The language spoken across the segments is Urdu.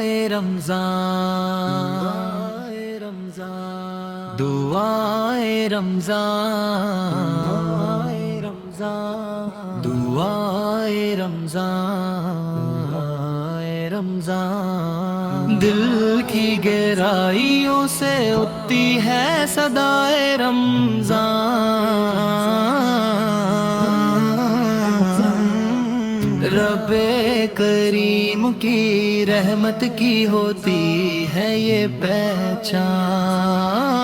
دعائے رمضان، دعائے رمضان، دعائے رمضان، دل کی گہرائیوں سے اٹھتی ہے صدائے رمضان، رب کریم کی رحمت کی ہوتی ہے یہ پہچان۔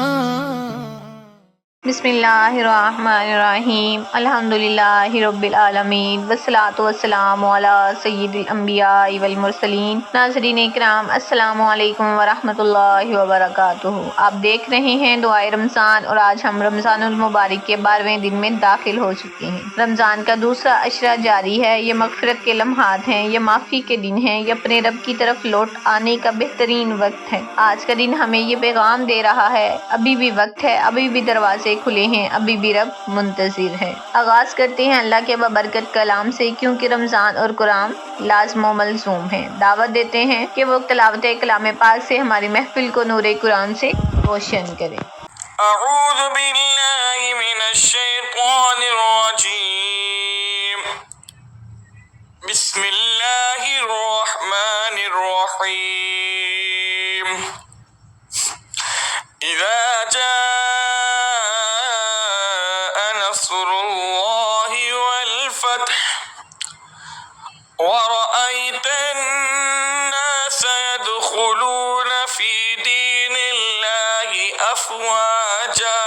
بسم اللہ الرحمن الرحیم، الحمدللہ رب العالمین، والصلاة والسلام علی سید الانبیاء والمرسلین۔ ناظرین اکرام، السلام علیکم ورحمۃ اللہ وبرکاتہ۔ آپ دیکھ رہے ہیں دعائے رمضان، اور آج ہم رمضان المبارک کے 12ویں دن میں داخل ہو چکے ہیں۔ رمضان کا دوسرا عشرہ جاری ہے، یہ مغفرت کے لمحات ہیں، یہ معافی کے دن ہیں، یہ اپنے رب کی طرف لوٹ آنے کا بہترین وقت ہے۔ آج کا دن ہمیں یہ پیغام دے رہا ہے، ابھی بھی وقت ہے، ابھی بھی دروازے کھلے ہیں، ابھی بھی رب منتظر ہے۔ آغاز کرتے ہیں اللہ کے بابرکت کلام سے، کیونکہ رمضان اور قرآن لازم و ملزوم ہیں۔ دعوت دیتے ہیں کہ وہ تلاوت کلام پاک سے ہماری محفل کو نور قرآن سے روشن کریں۔ اعوذ باللہ من الشیطان الرجیم، بسم اللہ الرحمن الرحیم، اذا جاء نصر اللہ والفتح ورأيت الناس يدخلون في دين الله أفواجا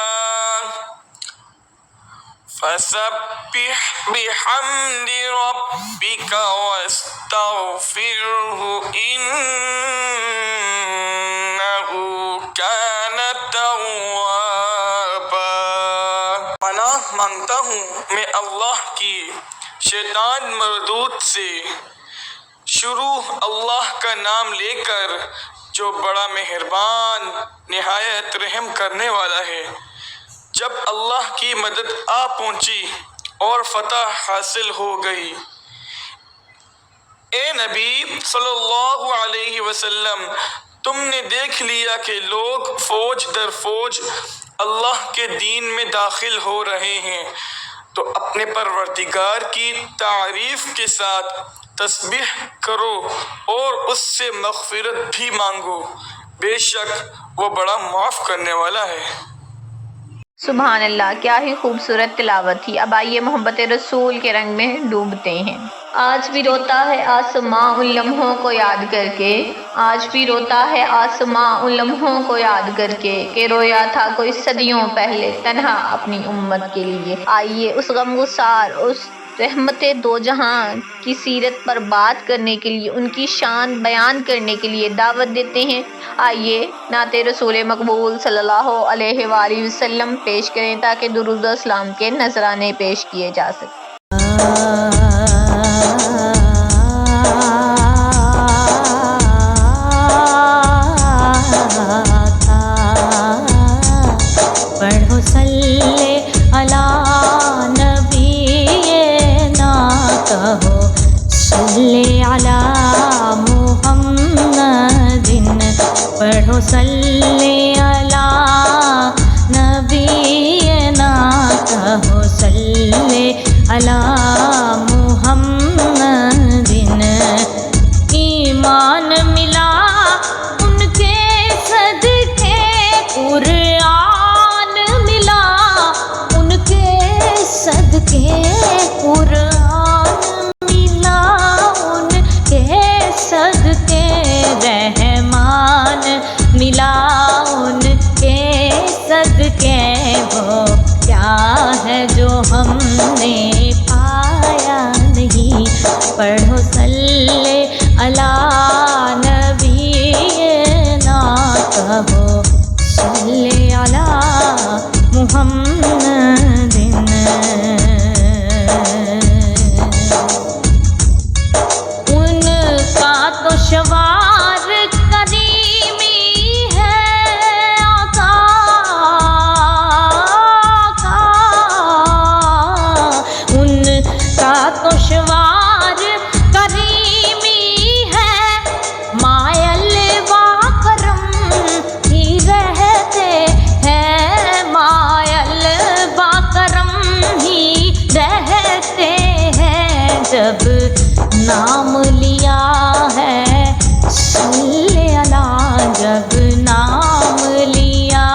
فسبح بحمد ربك واستغفره إنه كان توابا۔ پناہ مانگتا ہوں میں اللہ کی شیطان مردود سے، شروع اللہ کا نام لے کر جو بڑا مہربان نہایت رحم کرنے والا ہے۔ جب اللہ کی مدد آ پہنچی اور فتح حاصل ہو گئی، اے نبی صلی اللہ علیہ وسلم، تم نے دیکھ لیا کہ لوگ فوج در فوج اللہ کے دین میں داخل ہو رہے ہیں، تو اپنے پروردگار کی تعریف کے ساتھ تسبیح کرو اور اس سے مغفرت بھی مانگو، بے شک وہ بڑا معاف کرنے والا ہے۔ سبحان اللہ، کیا ہی خوبصورت تلاوت تھی۔ اب آئیے محبت رسول کے رنگ میں ڈوبتے ہیں۔ آج بھی روتا ہے آسماں ان لمحوں کو یاد کر کے، آج بھی روتا ہے آسماں ان لمحوں کو یاد کر کے، کہ رویا تھا کوئی صدیوں پہلے تنہا اپنی امت کے لیے۔ آئیے اس غم گسار، اس رحمت دو جہاں کی سیرت پر بات کرنے کے لیے، ان کی شان بیان کرنے کے لیے دعوت دیتے ہیں۔ آئیے نعت رسول مقبول صلی اللہ علیہ وآلہ وسلم پیش کریں تاکہ درود و اسلام کے نذرانے پیش کیے جا سکیں۔ پڑھو صلی علی نبینا، کہو صلی علی محمد، پڑھو صلی علی نبینا، کہو صلی علی محمد۔ ایمان ملا ان کے صدقے، قرآن ملا ان کے صدقے، قرآن ملا ان کے صدقے، رحمان ملا ان کے صدقے۔ وہ کیا ہے جو ہم نے پایا جب نام لیا ہے، صلی اللہ جب نام لیا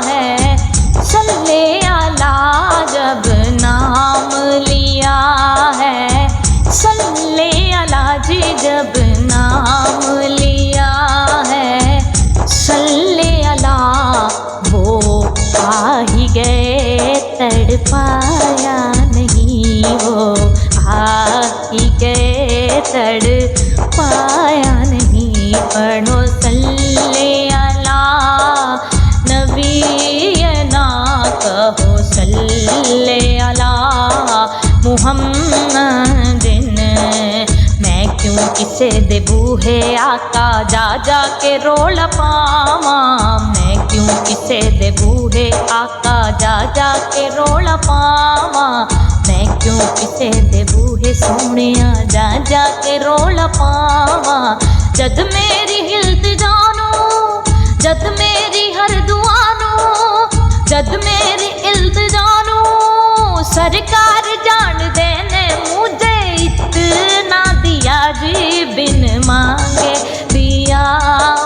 ہے، صلی اللہ جب نام لیا ہے، صلی اللہ جی جب نام لیا ہے، صلی اللہ وہ آ ہی گئے تڑپایا نہیں، وہ آ ہی گئے تڑپایا نہیں، پڑھو صلی اللہ نبی نا کہو صلی اللہ محمد، میں کیوں کسے دے بوہے آقا جا جا کے رول پاواں، میں کیوں کسے دے بوہے آقا جا جا کے رول پاواں، میں کیوں کسے دے بوہے سونیا جا جا کے رول پاواں، جد میری التجانو، جد میری ہر دعانو، جد میری التجانو، سرکار جان دینے مجھے اتنا دیا جی بن مانگے دیا،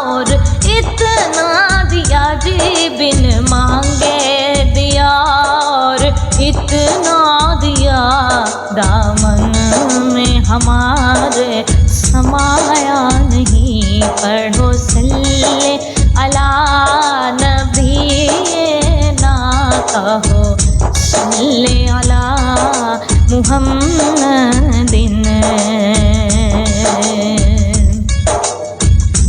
اور اتنا دیا جی بن مانگے دیا، اور اتنا دیا دامن میں ہمارے سمایا نہیں، پڑھو صلی اللہ نبی نا کہو صلی اللہ محمد،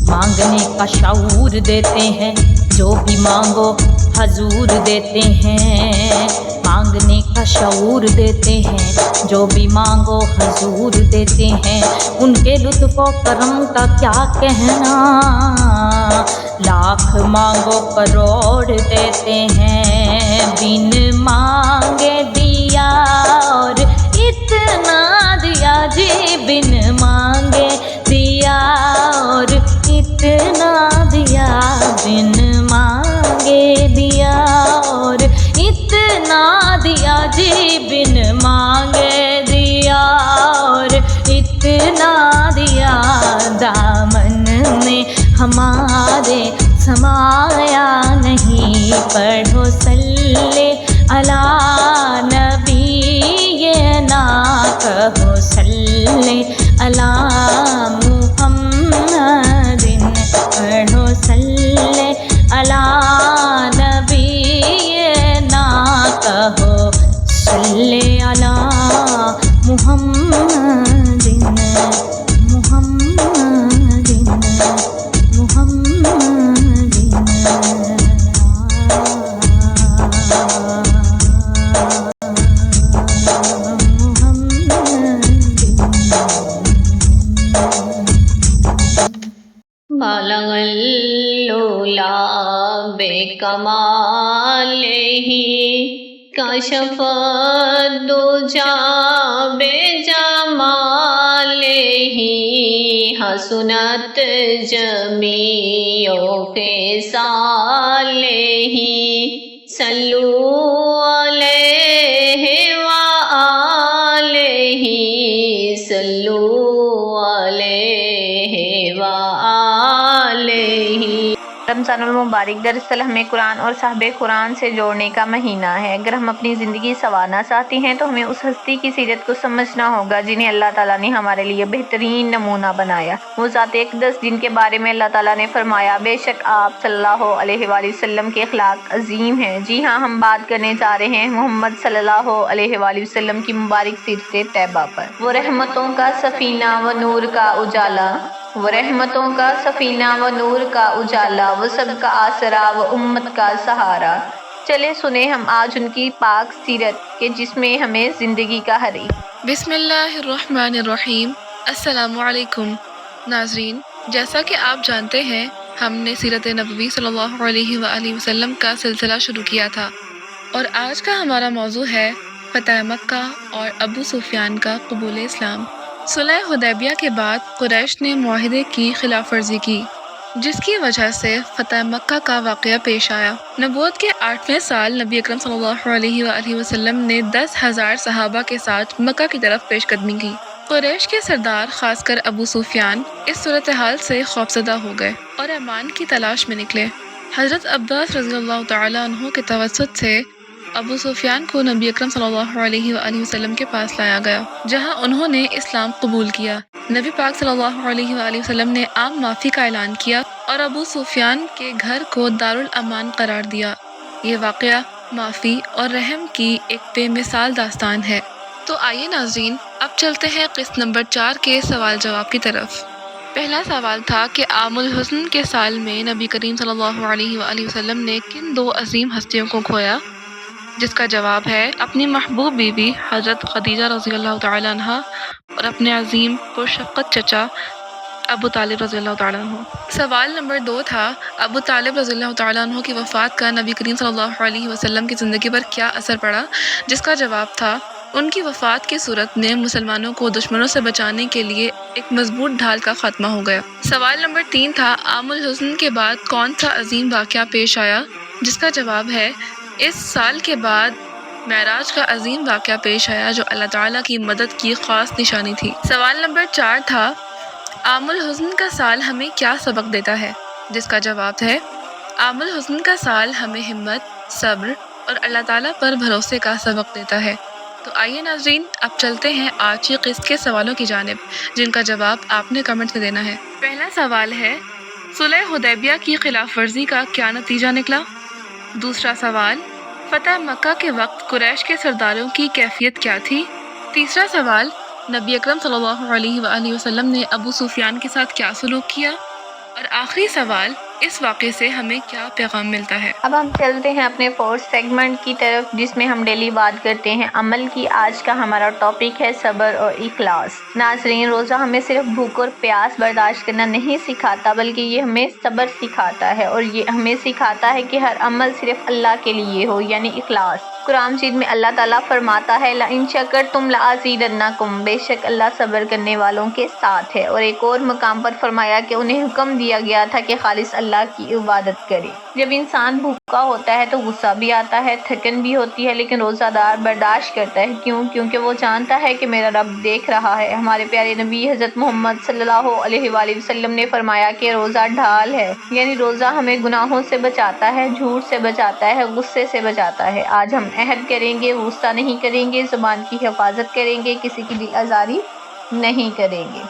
مانگنے کا شعور دیتے ہیں جو بھی مانگو حضور دیتے ہیں، مانگنے کا شعور دیتے ہیں جو بھی مانگو حضور دیتے ہیں، ان کے لطف و کرم کا کیا کہنا، لاکھ مانگو کروڑ دیتے ہیں، بن مانگے دیا، اور اتنا دیا جی بن مانگے دیا، اور اتنا دیا بن مانگے دیا، اور اتنا دیا جی بن مانگے دیا، اور اتنا دیا دامن میں ہمارے سمایا نہیں، پڑھو صلی اللہ نبی نا کہو صلی اللہ محمد، پڑھو صلی اللہ نبی نا کہو صلی اللہ محمد، محمد محمد۔ بالغ اللولا بکمالہ، کشف الدجا بجمالہ، حسنت جمیع خصالہ، صلو علیہ وآلہ، صلو علیہ وآلہ۔ رمضان المبارک دراصل ہمیں قرآن اور صاحب قرآن سے جوڑنے کا مہینہ ہے۔ اگر ہم اپنی زندگی سنوارنا چاہتے ہیں تو ہمیں اس ہستی کی سیرت کو سمجھنا ہوگا جنہیں اللہ تعالیٰ نے ہمارے لیے بہترین نمونہ بنایا، وہ ذات اقدس جن کے بارے میں اللہ تعالیٰ نے فرمایا بے شک آپ صلی اللہ علیہ وآلہ وسلم کے اخلاق عظیم ہیں۔ جی ہاں، ہم بات کرنے جا رہے ہیں محمد صلی اللہ علیہ وآلہ وسلم کی مبارک سیرت طیبہ پر۔ وہ رحمتوں کا سفینہ و نور کا اجالا، وہ رحمتوں کا سفینہ و نور کا اجالا، وہ سب کا آسرا و امت کا سہارا۔ چلے سنیں ہم آج ان کی پاک سیرت کے جس میں ہمیں زندگی کا ہر ایک۔ بسم اللہ الرحمن الرحیم۔ السلام علیکم ناظرین، جیسا کہ آپ جانتے ہیں ہم نے سیرت نبوی صلی اللہ علیہ وآلہ وسلم کا سلسلہ شروع کیا تھا، اور آج کا ہمارا موضوع ہے فتح مکہ اور ابو سفیان کا قبول اسلام۔ صلح حدیبیہ کے بعد قریش نے معاہدے کی خلاف ورزی کی، جس کی وجہ سے فتح مکہ کا واقعہ پیش آیا۔ نبوت کے 8ویں سال نبی اکرم صلی اللہ علیہ وآلہ وسلم نے 10,000 صحابہ کے ساتھ مکہ کی طرف پیش قدمی کی۔ قریش کے سردار خاص کر ابو سفیان اس صورتحال سے خوفزدہ ہو گئے اور امان کی تلاش میں نکلے۔ حضرت عباس رضی اللہ تعالیٰ عنہ کے توسط سے ابو سفیان کو نبی اکرم صلی اللہ علیہ وآلہ وسلم کے پاس لایا گیا، جہاں انہوں نے اسلام قبول کیا۔ نبی پاک صلی اللہ علیہ وآلہ وسلم نے عام معافی کا اعلان کیا اور ابو سفیان کے گھر کو دارالامان قرار دیا۔ یہ واقعہ معافی اور رحم کی ایک بے مثال داستان ہے۔ تو آئیے ناظرین، اب چلتے ہیں قسط نمبر 4 کے سوال جواب کی طرف۔ پہلا سوال تھا کہ عام الحزن کے سال میں نبی کریم صلی اللہ علیہ وآلہ وسلم نے کن 2 عظیم ہستیوں کو کھویا؟ جس کا جواب ہے اپنی محبوب بیوی حضرت خدیجہ رضی اللہ تعالیٰ عنہ اور اپنے عظیم پرشفقت چچا ابو طالب رضی اللہ تعالیٰ عنہ۔ سوال نمبر 2 تھا ابو طالب رضی اللہ تعالیٰ عنہ کی وفات کا نبی کریم صلی اللہ علیہ وسلم کی زندگی پر کیا اثر پڑا؟ جس کا جواب تھا ان کی وفات کی صورت میں مسلمانوں کو دشمنوں سے بچانے کے لیے ایک مضبوط ڈھال کا خاتمہ ہو گیا۔ سوال نمبر 3 تھا عام الحزن کے بعد کون سا عظیم واقعہ پیش آیا؟ جس کا جواب ہے اس سال کے بعد معراج کا عظیم واقعہ پیش آیا جو اللہ تعالیٰ کی مدد کی خاص نشانی تھی۔ سوال نمبر 4 تھا عام الحزن کا سال ہمیں کیا سبق دیتا ہے؟ جس کا جواب ہے عام الحزن کا سال ہمیں ہمت، صبر اور اللہ تعالیٰ پر بھروسے کا سبق دیتا ہے۔ تو آئیے ناظرین، اب چلتے ہیں آج کی قسط کے سوالوں کی جانب، جن کا جواب آپ نے کمنٹ میں دینا ہے۔ پہلا سوال ہے صلح حدیبیہ کی خلاف ورزی کا کیا نتیجہ نکلا؟ دوسرا سوال فتح مکہ کے وقت قریش کے سرداروں کی کیفیت کیا تھی؟ تیسرا سوال نبی اکرم صلی اللہ علیہ وآلہ وسلم نے ابو سفیان کے ساتھ کیا سلوک کیا؟ اور آخری سوال اس واقعے سے ہمیں کیا پیغام ملتا ہے؟ اب ہم چلتے ہیں اپنے 4th سیگمنٹ کی طرف، جس میں ہم ڈیلی بات کرتے ہیں عمل کی۔ آج کا ہمارا ٹاپک ہے صبر اور اخلاص۔ ناظرین، روزہ ہمیں صرف بھوک اور پیاس برداشت کرنا نہیں سکھاتا، بلکہ یہ ہمیں صبر سکھاتا ہے، اور یہ ہمیں سکھاتا ہے کہ ہر عمل صرف اللہ کے لیے ہو، یعنی اخلاص۔ قرآن مجید میں اللہ تعالیٰ فرماتا ہے لَإِن شَكَرْتُمْ لَأَزِيدَنَّكُمْ، بے شک اللہ صبر کرنے والوں کے ساتھ ہے۔ اور ایک اور مقام پر فرمایا کہ انہیں حکم دیا گیا تھا کہ خالص اللہ کی عبادت کرے۔ جب انسان بھوکا ہوتا ہے تو غصہ بھی آتا ہے، تھکن بھی ہوتی ہے، لیکن روزہ دار برداشت کرتا ہے۔ کیوں؟ کیونکہ وہ جانتا ہے کہ میرا رب دیکھ رہا ہے۔ ہمارے پیارے نبی حضرت محمد صلی اللہ علیہ وآلہ وسلم نے فرمایا کہ روزہ ڈھال ہے، یعنی روزہ ہمیں گناہوں سے بچاتا ہے، جھوٹ سے بچاتا ہے، غصے سے بچاتا ہے۔ آج ہم عہد کریں گے، غصہ نہیں کریں گے، زبان کی حفاظت کریں گے، کسی کی دل آزاری نہیں کریں گے۔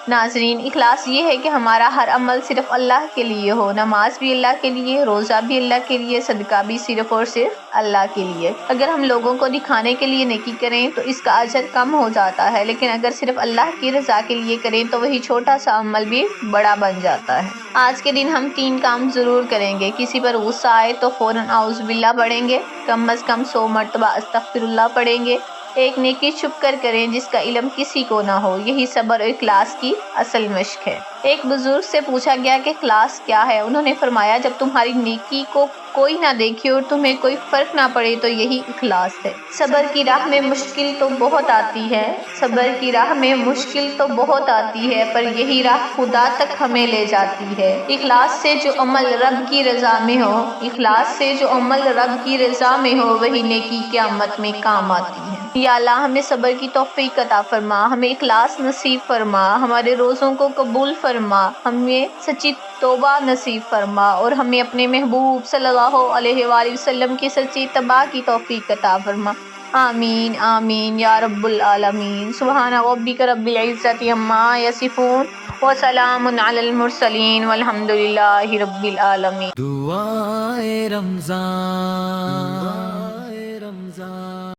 ناظرین، اخلاص یہ ہے کہ ہمارا ہر عمل صرف اللہ کے لیے ہو، نماز بھی اللہ کے لیے، روزہ بھی اللہ کے لیے، صدقہ بھی صرف اور صرف اللہ کے لیے۔ اگر ہم لوگوں کو دکھانے کے لیے نیکی کریں تو اس کا اجر کم ہو جاتا ہے، لیکن اگر صرف اللہ کی رضا کے لیے کریں تو وہی چھوٹا سا عمل بھی بڑا بن جاتا ہے۔ آج کے دن ہم 3 کام ضرور کریں گے۔ کسی پر غصہ آئے تو فوراً اعوذ باللہ پڑھیں گے، کم از کم 100 مرتبہ استغفر اللہ پڑھیں گے۔ ایک نیکی چھپ کر کریں جس کا علم کسی کو نہ ہو، یہی صبر اور اخلاص کی اصل مشق ہے۔ ایک بزرگ سے پوچھا گیا کہ اخلاص کیا ہے؟ انہوں نے فرمایا جب تمہاری نیکی کو کوئی نہ دیکھے اور تمہیں کوئی فرق نہ پڑے تو یہی اخلاص ہے۔ صبر کی راہ میں مشکل تو بہت آتی ہے، صبر کی راہ میں مشکل تو بہت آتی ہے، پر یہی راہ خدا تک ہمیں لے جاتی ہے۔ اخلاص سے جو عمل رب کی رضا میں ہو، اخلاص سے جو عمل رب کی رضا میں ہو، وہی نیکی قیامت میں کام آتی ہے۔ یا اللہ ہمیں صبر کی توفیق عطا فرما، ہمیں اخلاص نصیب فرما، ہمارے روزوں کو قبول فرما، ہمیں سچی توبہ نصیب فرما، اور ہمیں اپنے محبوب صلی اللہ علیہ وآلہ وسلم کی سچی اتباع کی توفیق عطا فرما۔ آمین آمین یا رب العالمین۔ سبحان ربک رب العزت عما یصفون وسلام علی المرسلین والحمد للہ رب العالمین۔ دعائے رمضان